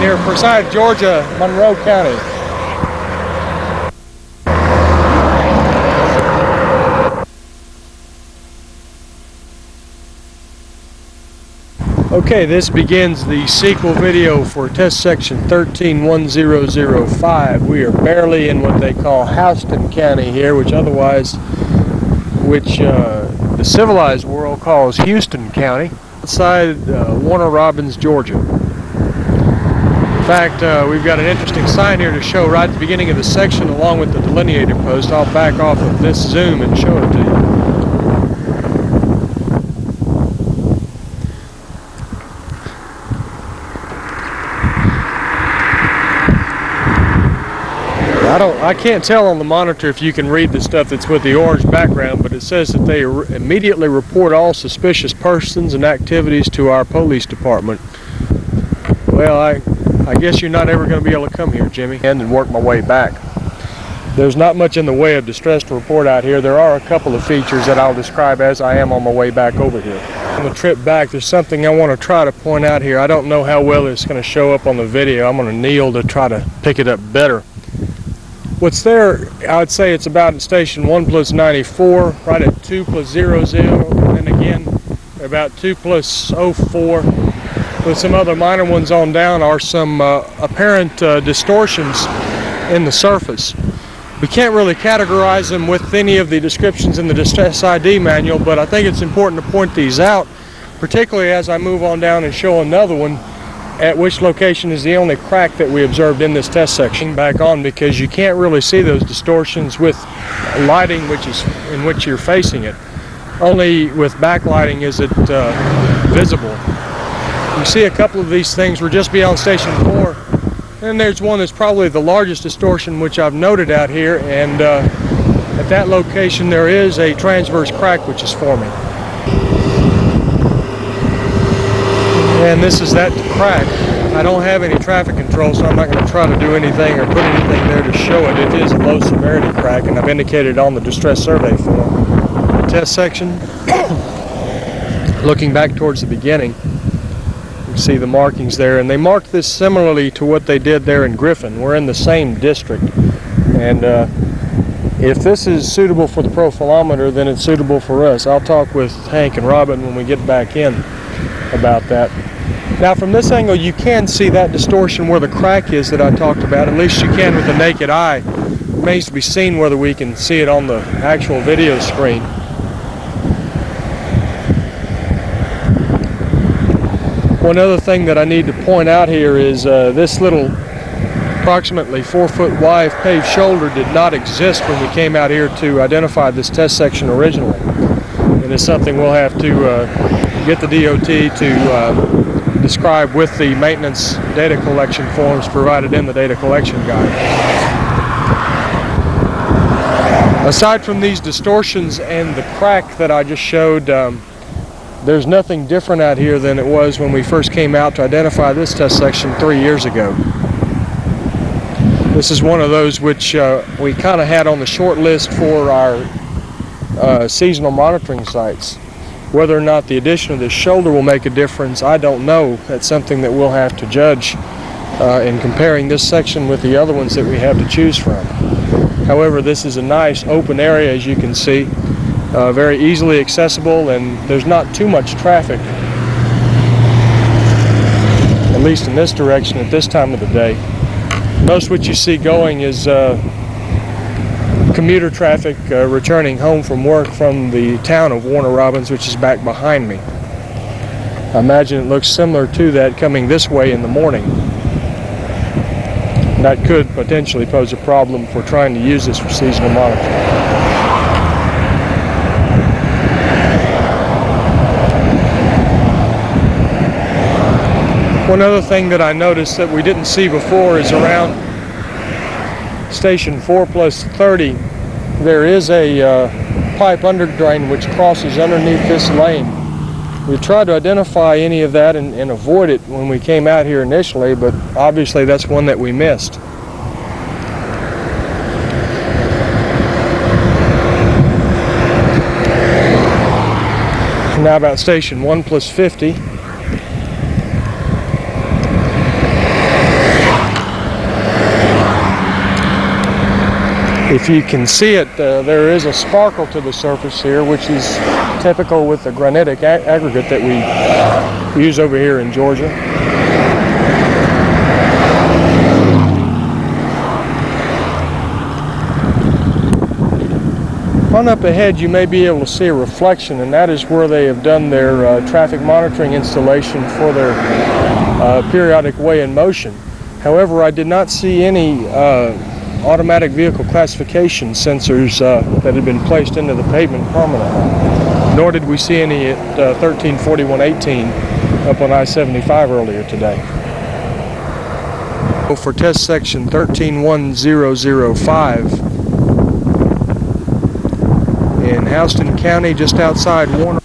near Forsyth, Georgia, Monroe County. Okay, this begins the sequel video for test section 131005. We are barely in what they call Houston County here, which the civilized world calls Houston County, outside Warner Robins, Georgia. In fact, we've got an interesting sign here to show right at the beginning of the section along with the delineator post. I'll back off of this zoom and show it to you. I can't tell on the monitor if you can read the stuff that's with the orange background, but it says that they immediately report all suspicious persons and activities to our police department. Well, I guess you're not ever going to be able to come here, Jimmy, and work my way back. There's not much in the way of distress to report out here. There are a couple of features that I'll describe as I am on my way back over here. On the trip back, there's something I want to try to point out here. I don't know how well it's going to show up on the video. I'm going to kneel to try to pick it up better. What's there, I would say it's about at station 1 plus 94, right at 2 plus 00, and then again about 2 plus 04. With some other minor ones on down are some apparent distortions in the surface. We can't really categorize them with any of the descriptions in the Distress ID manual, but I think it's important to point these out, particularly as I move on down and show another one, at which location is the only crack that we observed in this test section. Back on, because you can't really see those distortions with lighting in which you're facing it. Only with backlighting is it visible. You see a couple of these things. We're just beyond station 4, and there's one that's probably the largest distortion which I've noted out here, and at that location there is a transverse crack which is forming. And this is that crack. I don't have any traffic control, so I'm not going to try to do anything or put anything there to show it. It is a low severity crack, and I've indicated on the distress survey form. Test section, looking back towards the beginning, you can see the markings there, and they marked this similarly to what they did there in Griffin. We're in the same district, and if this is suitable for the profilometer, then it's suitable for us. I'll talk with Hank and Robin when we get back in about that. Now from this angle you can see that distortion where the crack is that I talked about. At least you can with the naked eye. It remains to be seen whether we can see it on the actual video screen. One other thing that I need to point out here is this little approximately 4-foot wide paved shoulder did not exist when we came out here to identify this test section originally. And it's something we'll have to get the DOT to describe with the maintenance data collection forms provided in the data collection guide. Aside from these distortions and the crack that I just showed, there's nothing different out here than it was when we first came out to identify this test section 3 years ago. This is one of those which we kind of had on the short list for our seasonal monitoring sites. Whether or not the addition of this shoulder will make a difference, I don't know. That's something that we'll have to judge in comparing this section with the other ones that we have to choose from. However, this is a nice open area, as you can see, very easily accessible, and there's not too much traffic, at least in this direction at this time of the day. Most what you see going is commuter traffic returning home from work from the town of Warner Robins, which is back behind me. I imagine it looks similar to that coming this way in the morning. That could potentially pose a problem for trying to use this for seasonal monitoring. One other thing that I noticed that we didn't see before is around station 4 plus 30, there is a pipe under drain which crosses underneath this lane. We tried to identify any of that and avoid it when we came out here initially, but obviously that's one that we missed. Now about station 1 plus 50. If you can see it, there is a sparkle to the surface here, which is typical with the granitic aggregate that we use over here in Georgia. On up ahead, you may be able to see a reflection, and that is where they have done their traffic monitoring installation for their periodic weigh-in motion. However, I did not see any automatic vehicle classification sensors that had been placed into the pavement permanently, nor did we see any at 134118 up on I-75 earlier today. For test section 131005 in Houston County, just outside Warner.